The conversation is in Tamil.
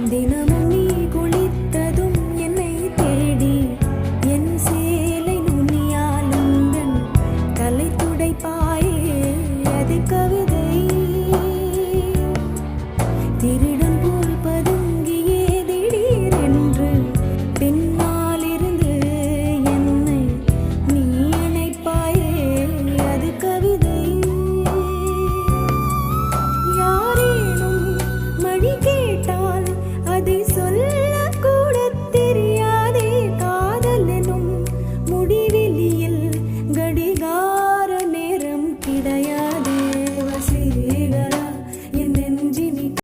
தினமும் நீ குளித்ததும் என்னை தேடி என் சேலை நுனியால் உந்தன் தலை துடைப்பாயே அது கவிதை திரு